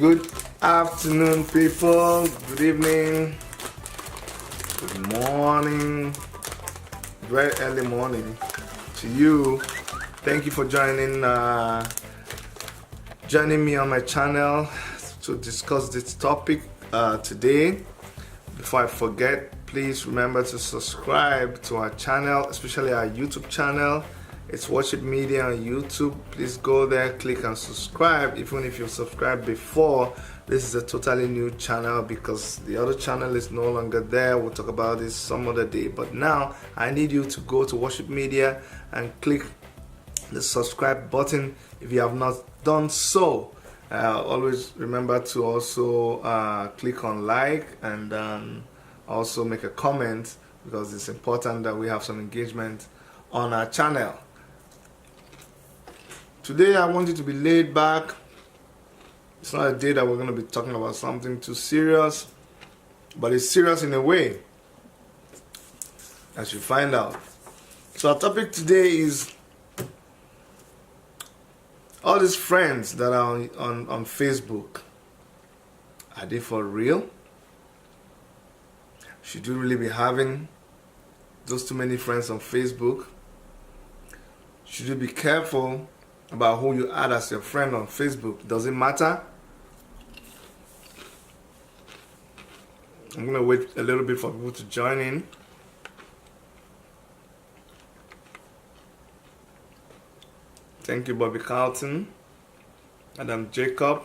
Good afternoon, people. Good evening. Good morning. Very early morning to you. Thank you for joining me on my channel to discuss this topic today. Before I forget, please remember to subscribe to our channel, especially our YouTube channel. It's Worship Media on YouTube. Please go there, click and subscribe. Even if you subscribed before, this is a totally new channel because the other channel is no longer there. We'll talk about this some other day. But now I need you to go to Worship Media and click the subscribe button if you have not done so. Always remember to also click on like and also make a comment, because it's important that we have some engagement on our channel. Today I want you to be laid back. It's not a day that we're going to be talking about something too serious, but it's serious in a way, as you find out. So our topic today is all these friends that are on Facebook. Are they for real? Should you really be having those too many friends on Facebook? Should you be careful about who you add as your friend on Facebook? Does it matter? I'm going to wait a little bit for people to join in. Thank you, Bobby Carlton, Adam Jacob,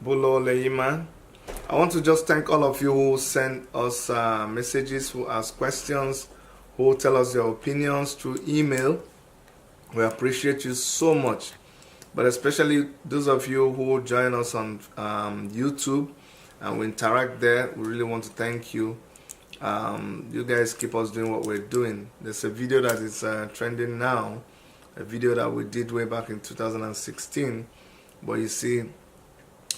Bulo Leima. I want to just thank all of you who send us messages, who ask questions, who tell us your opinions through email. We appreciate you so much. But especially those of you who join us on YouTube and we interact there, we really want to thank you. You guys keep us doing what we're doing. There's a video that is trending now, a video that we did way back in 2016, but you see,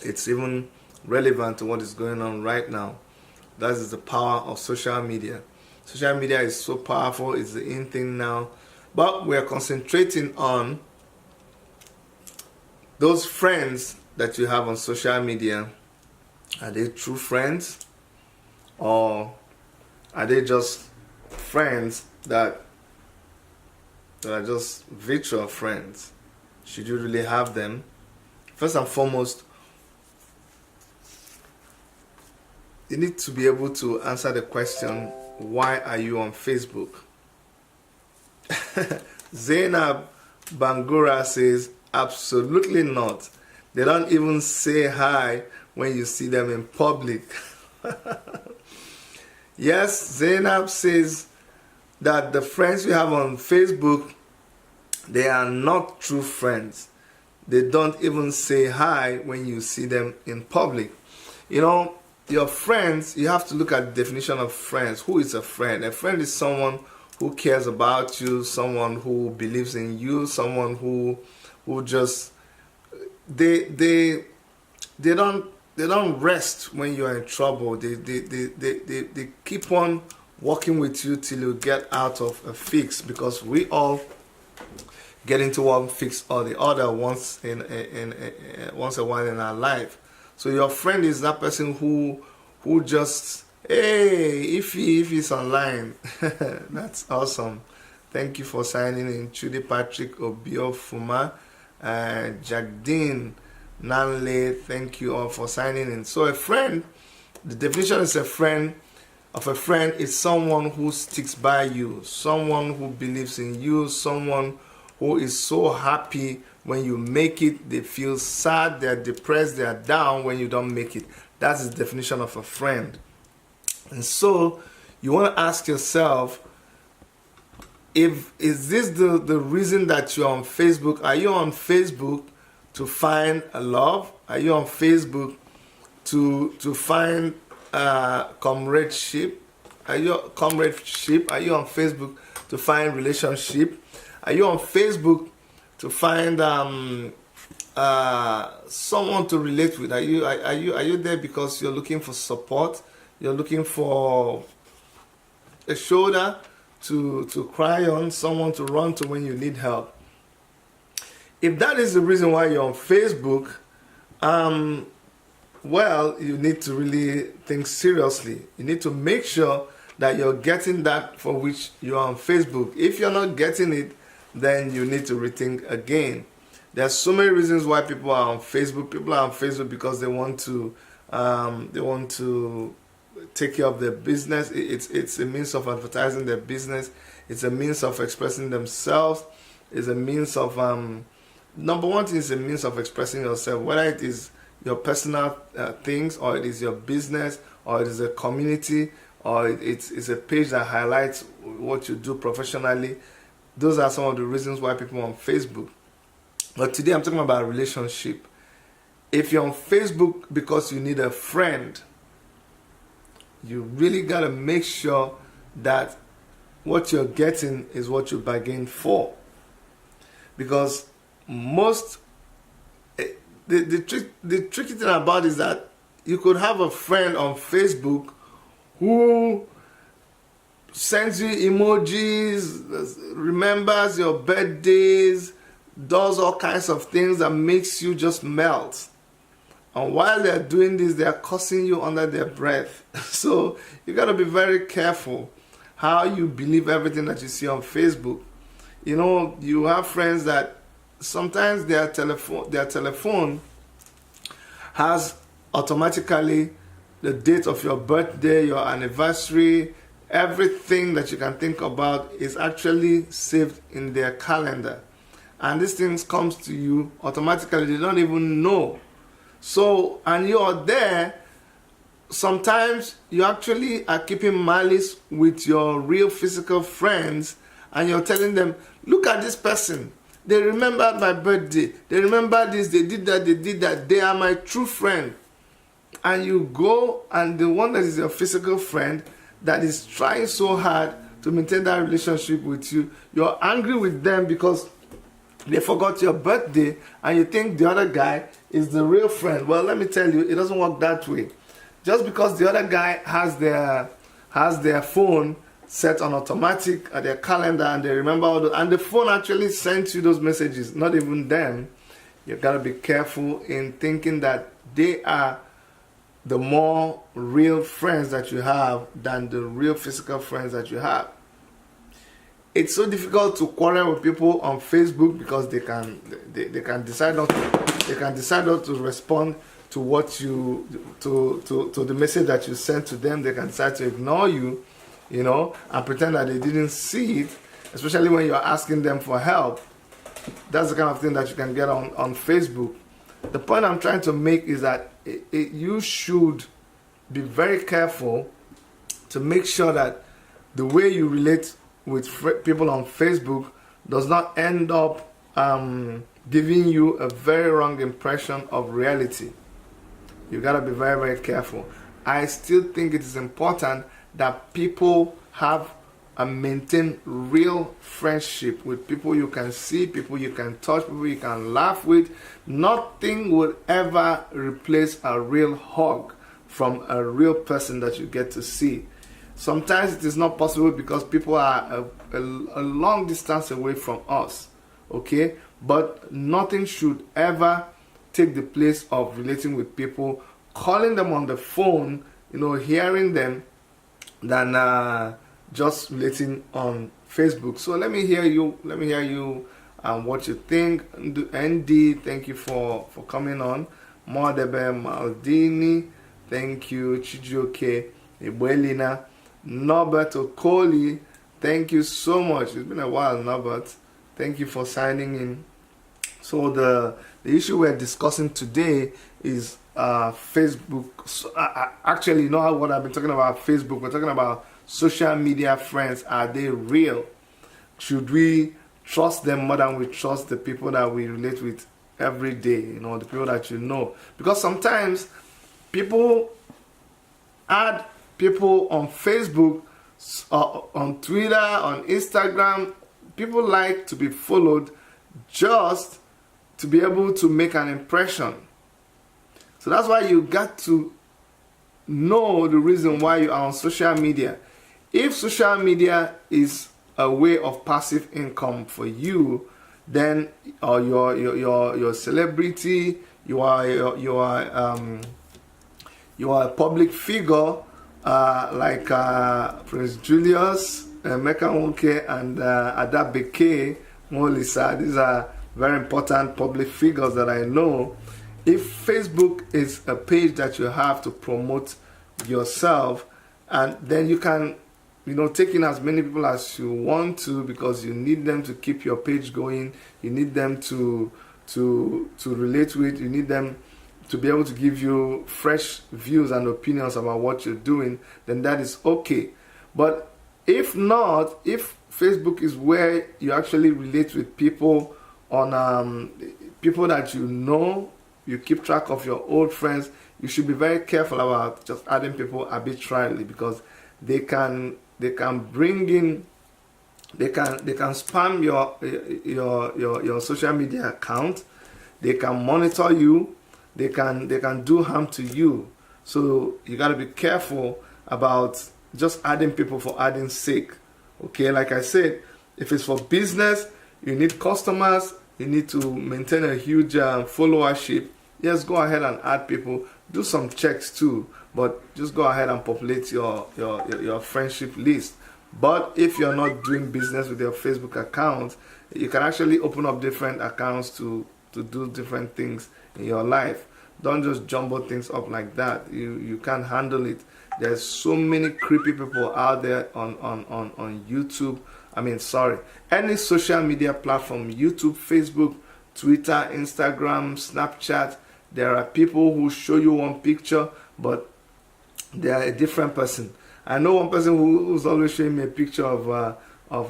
it's even relevant to what is going on right now. That is the power of social media. Social media is so powerful, it's the in thing now. But we are concentrating on those friends that you have on social media. Are they true friends? Or are they just friends that are just virtual friends? Should you really have them? First and foremost, you need to be able to answer the question, why are you on Facebook? Zainab Bangura says, absolutely not. They don't even say hi when you see them in public. Yes, Zainab says that the friends you have on Facebook, they are not true friends. They don't even say hi when you see them in public. You know, your friends, you have to look at the definition of friends. Who is a friend? A friend is someone who cares about you, someone who believes in you, someone who just they don't rest when you are in trouble. They keep on working with you till you get out of a fix, because we all get into one fix or the other once once a while in our life. So your friend is that person who just, hey, if he's online. That's awesome. Thank you for signing in. Judy Patrick Obiofuma, Jagdeen Nanle, thank you all for signing in. So a friend, the definition is a friend is someone who sticks by you, someone who believes in you, someone who is so happy when you make it. They feel sad, they're depressed, they're down when you don't make it. That's the definition of a friend. And so you want to ask yourself, is this the reason that you're on Facebook? Are you on Facebook to find a love? Are you on Facebook to find comradeship? Are you on Facebook to find relationship? Are you on Facebook to find someone to relate with? Are you there because you're looking for support? You're looking for a shoulder to cry on, someone to run to when you need help. If that is the reason why you're on Facebook, Well, you need to really think seriously. You need to make sure that you're getting that for which you're on Facebook. If you're not getting it, then you need to rethink again. There's so many reasons why people are on Facebook. People are on Facebook because they want to take care of their business. It's a means of advertising their business. It's a means of expressing themselves. It's a means of number one thing is a means of expressing yourself, whether it is your personal things, or it is your business, or it is a community, or it's a page that highlights what you do professionally. Those are some of the reasons why people are on Facebook. But today I'm talking about relationship. If you're on Facebook because you need a friend, you really got to make sure that what you're getting is what you bargained for. Because the tricky thing about it is that you could have a friend on Facebook who sends you emojis, remembers your birthdays, does all kinds of things that makes you just melt. And while they're doing this, they're cursing you under their breath. So you got to be very careful how you believe everything that you see on Facebook. You know, you have friends that sometimes their telephone has automatically the date of your birthday, your anniversary, everything that you can think about is actually saved in their calendar. And these things comes to you automatically, they don't even know. So, and you're there, sometimes you actually are keeping malice with your real physical friends, and you're telling them, look at this person. They remembered my birthday. They remember this, they did that. They are my true friend. And you go, and the one that is your physical friend that is trying so hard to maintain that relationship with you, you're angry with them because they forgot your birthday, and you think the other guy is the real friend. Well, let me tell you, it doesn't work that way. Just because the other guy has their phone set on automatic at their calendar, and they remember all and the phone actually sends you those messages, not even them, you gotta be careful in thinking that they are the more real friends that you have than the real physical friends that you have. It's so difficult to quarrel with people on Facebook because they can decide not to respond to what you to the message that you sent to them. They can decide to ignore you, and pretend that they didn't see it, especially when you're asking them for help. That's the kind of thing that you can get on Facebook. The point I'm trying to make is that you should be very careful to make sure that the way you relate with people on Facebook does not end up giving you a very wrong impression of reality. You gotta be very, very careful. I still think it is important that people have and maintain real friendship with people you can see, people you can touch, people you can laugh with. Nothing will ever replace a real hug from a real person that you get to see. Sometimes it is not possible because people are a long distance away from us, okay? But nothing should ever take the place of relating with people, calling them on the phone, hearing them, than just relating on Facebook. So let me hear you what you think. ND, thank you for coming on. Modebe Maldini, thank you. Chijioke Ebelina. Norbert Okoli, thank you so much. It's been a while, Norbert. Thank you for signing in. So the issue we're discussing today is Facebook. So, actually, you know what I've been talking about Facebook. We're talking about social media friends. Are they real? Should we trust them more than we trust the people that we relate with every day? The people that you know. Because sometimes people add people on Facebook, on Twitter, on Instagram. People like to be followed just to be able to make an impression. So that's why you got to know the reason why you are on social media. If social media is a way of passive income for you, then your celebrity, you are a public figure, like Prince Julius, Mecca Wonke, and Adabeke Molisa. These are very important public figures that I know. If Facebook is a page that you have to promote yourself, and then you can, take in as many people as you want to, because you need them to keep your page going. You need them to relate with. You need them to be able to give you fresh views and opinions about what you're doing. Then that is okay. But if not, if Facebook is where you actually relate with people on people that you keep track of your old friends, you should be very careful about just adding people arbitrarily, because they can bring in, they can spam your social media account. They can monitor you. They can do harm to you. So you got to be careful about just adding people for adding sake. Okay, like I said, if it's for business, you need customers, you need to maintain a huge followership. Yes, go ahead and add people. Do some checks too, but just go ahead and populate your friendship list. But if you're not doing business with your Facebook account, you can actually open up different accounts to do different things in your life. Don't just jumble things up like that. You can't handle it. There's so many creepy people out there on YouTube. Any social media platform, YouTube, Facebook, Twitter, Instagram, Snapchat. There are people who show you one picture, but they are a different person. I know one person who's always showing me a picture of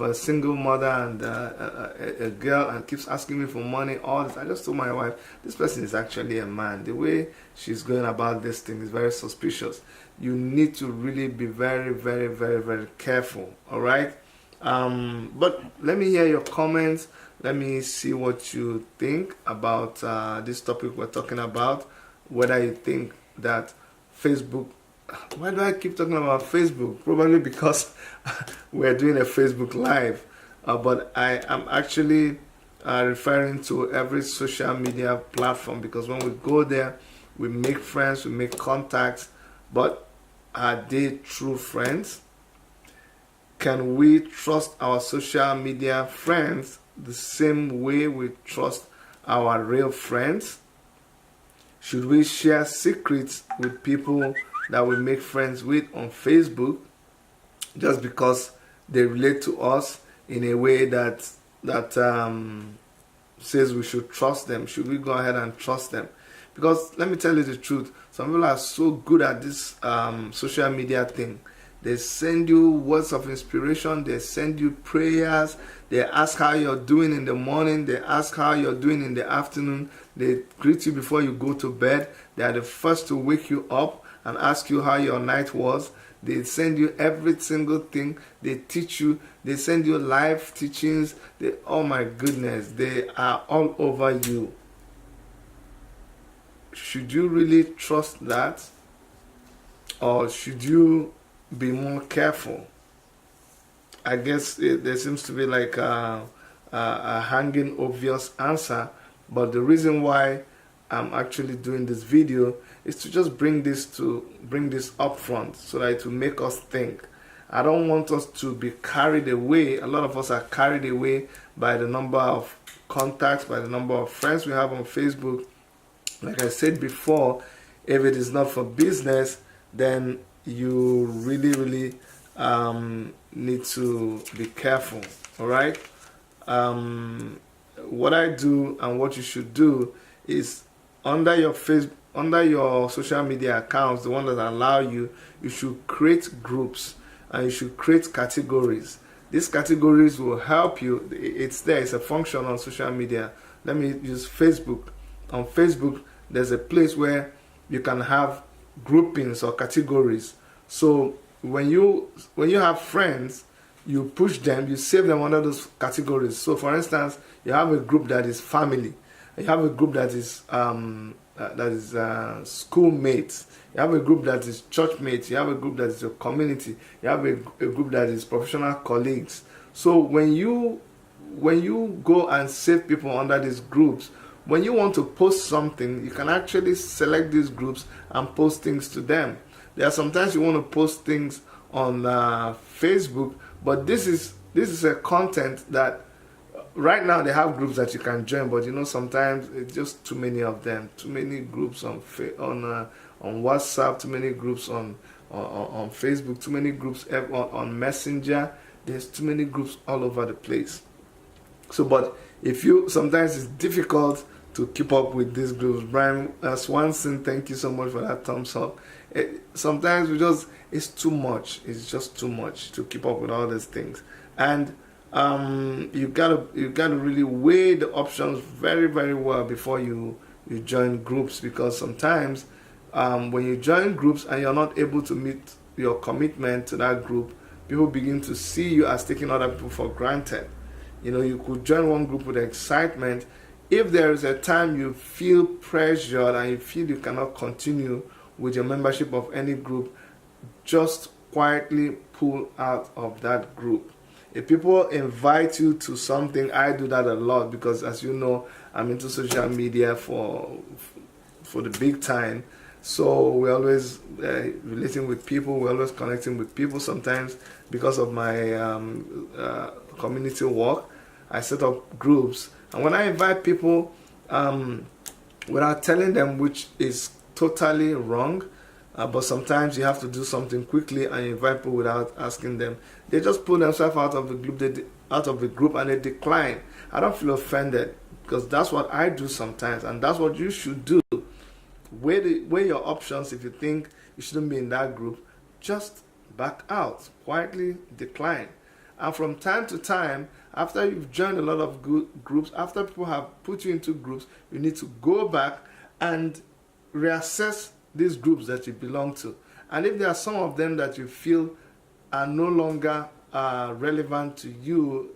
a single mother and a girl, and keeps asking me for money, all this. I just told my wife, this person is actually a man. The way she's going about this thing is very suspicious. You need to really be very, very, very, very careful, all right? But let me hear your comments. Let me see what you think about this topic we're talking about. Whether you think that Facebook... Why do I keep talking about Facebook? Probably because we're doing a Facebook Live. But I am actually referring to every social media platform, because when we go there, we make friends, we make contacts. But are they true friends? Can we trust our social media friends the same way we trust our real friends? Should we share secrets with people that we make friends with on Facebook just because they relate to us in a way that says we should trust them? Should we go ahead and trust them? Because let me tell you the truth, some people are so good at this social media thing. They send you words of inspiration. They send you prayers. They ask how you're doing in the morning. They ask how you're doing in the afternoon. They greet you before you go to bed. They are the first to wake you up and ask you how your night was. They send you every single thing. They teach you. They send you live teachings. Oh my goodness, they are all over you. Should you really trust that? Or should you be more careful? I guess there seems to be like a hanging obvious answer, but the reason why I'm actually doing this video is to just bring this up front, so that it will make us think. I don't want us to be carried away. A lot of us are carried away by the number of contacts, by the number of friends we have on Facebook. Like I said before, if it is not for business, then you really need to be careful. All right. What I do and what you should do is, under your social media accounts, the one that allow you should create groups and you should create categories. These categories will help you. It's there. It's a function on social media. Let me use Facebook. On Facebook, there's a place where you can have groupings or categories. So when you have friends, you push them, you save them under those categories. So for instance, you have a group that is family, you have a group that is schoolmates, you have a group that is church mates, you have a group that is your community, you have a group that is professional colleagues. So when you go and save people under these groups, when you want to post something, you can actually select these groups and post things to them. There are sometimes you want to post things on Facebook, but this is a content that right now they have groups that you can join, but sometimes it's just too many of them, too many groups on WhatsApp, too many groups on Facebook, too many groups on Messenger. There's too many groups all over the place. So, but sometimes it's difficult to keep up with these groups. Brian Swanson, thank you so much for that thumbs up. Sometimes it's too much. It's just too much to keep up with all these things, and you gotta really weigh the options very, very well before you join groups, because sometimes when you join groups and you're not able to meet your commitment to that group, people begin to see you as taking other people for granted. You could join one group with excitement. If there is a time you feel pressured and you feel you cannot continue with your membership of any group, just quietly pull out of that group. If people invite you to something, I do that a lot, because as you know, I'm into social media for the big time. So we're always relating with people, we're always connecting with people. Sometimes because of my community work, I set up groups. And when I invite people, without telling them, which is totally wrong, but sometimes you have to do something quickly and you invite people without asking them, they just pull themselves out of the group, and they decline. I don't feel offended, because that's what I do sometimes, and that's what you should do. Weigh your options. If you think you shouldn't be in that group, just back out, quietly decline. And from time to time, after you've joined a lot of good groups, after people have put you into groups, you need to go back and reassess these groups that you belong to. And if there are some of them that you feel are no longer relevant to you,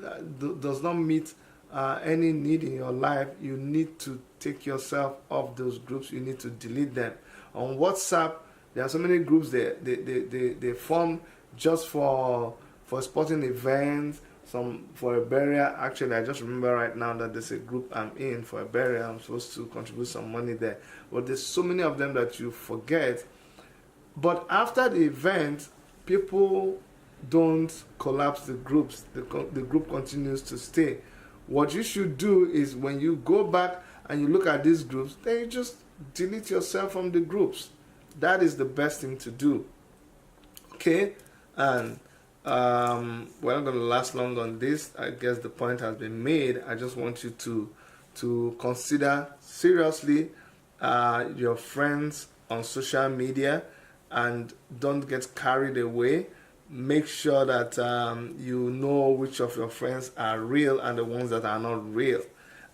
does not meet any need in your life, you need to take yourself off those groups. You need to delete them. On WhatsApp, there are so many groups they form just for sporting events, some for a burial. Actually, I just remember right now that there's a group I'm in for a burial. I'm supposed to contribute some money there. But there's so many of them that you forget. But after the event, people don't collapse the groups. The group continues to stay. What you should do is, when you go back and you look at these groups, then you just delete yourself from the groups. That is the best thing to do. Okay? And we're not going to last long on this. I guess the point has been made. I just want you to consider seriously your friends on social media, and don't get carried away. Make sure that you know which of your friends are real and the ones that are not real,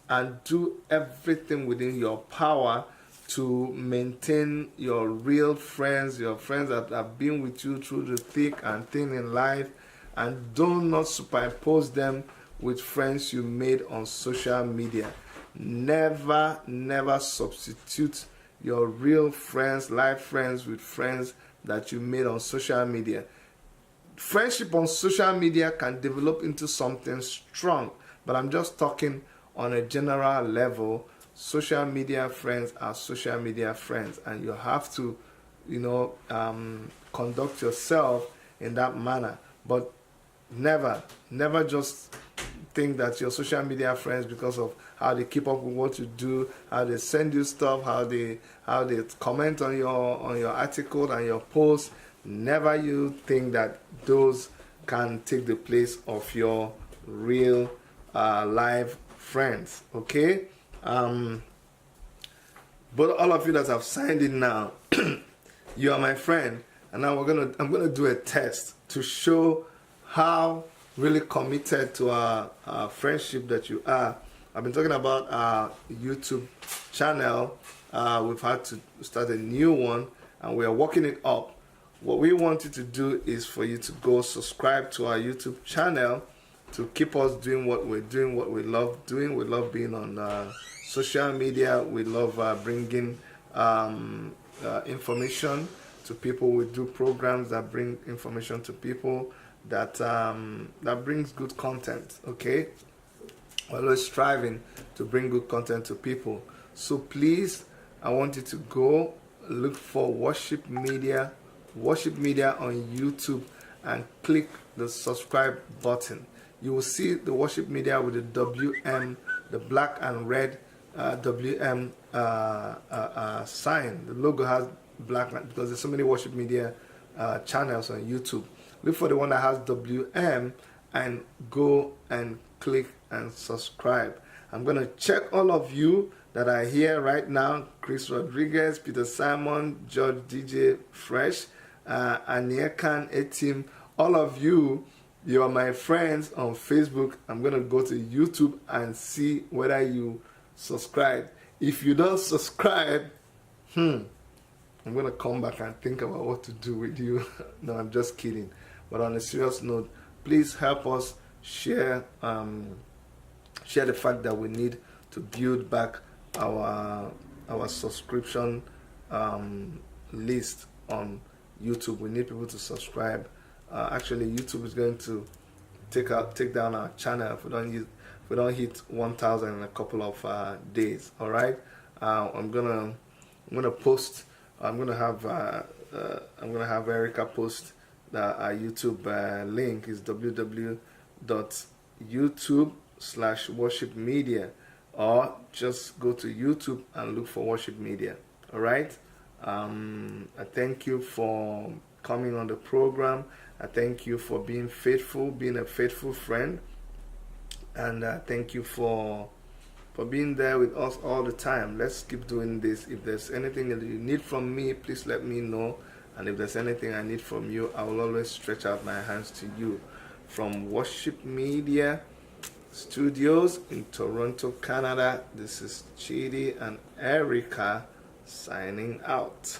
and do everything within your power to maintain your real friends, your friends that have been with you through the thick and thin in life, and do not superimpose them with friends you made on social media. Never substitute your real friends, life friends, with friends that you made on social media. Friendship on social media can develop into something strong, but I'm just talking on a general level. Social media friends are social media friends, and you have to, conduct yourself in that manner. But never just think that your social media friends, because of how they keep up with what you do, how they send you stuff, how they comment on your article and your posts. Never you think that those can take the place of your real live friends. Okay? But all of you that have signed in now, you are my friend, and now I'm gonna do a test to show how really committed to our friendship that you are. I've been talking about our YouTube channel. We've had to start a new one, and we are working it up. What we want you to do is for you to go subscribe to our YouTube channel to keep us doing what we're doing, what we love doing. We love being on social media. We love bringing information to people. We do programs that bring information to people, that brings good content. Okay, always striving to bring good content to people. So please, I want you to go look for Worship Media on YouTube, and click the subscribe button. You will see the Worship Media with the WM, the black and red WM sign. The logo has black, because there's so many Worship Media channels on YouTube. Look for the one that has WM and go and click and subscribe. I'm going to check all of you that are here right now: Chris Rodriguez, Peter Simon, George DJ Fresh, Aniekan Etim. All of you, you are my friends on Facebook. I'm going to go to YouTube and see whether you subscribe. If you don't subscribe, I'm going to come back and think about what to do with you. No, I'm just kidding. But on a serious note, please help us share the fact that we need to build back our subscription list on YouTube. We need people to subscribe. Actually, YouTube is going to take down our channel if we don't hit 1,000 in a couple of days. All right. I'm gonna post. I'm gonna have Erica post that our YouTube link is www.youtube/Worship Media, or just go to YouTube and look for Worship Media. All right. I thank you for coming on the program. I thank you for being faithful, being a faithful friend, and thank you for being there with us all the time. Let's keep doing this. If there's anything that you need from me, please let me know. And if there's anything I need from you, I will always stretch out my hands to you. From Worship Media Studios in Toronto, Canada, this is Chidi and Erica signing out.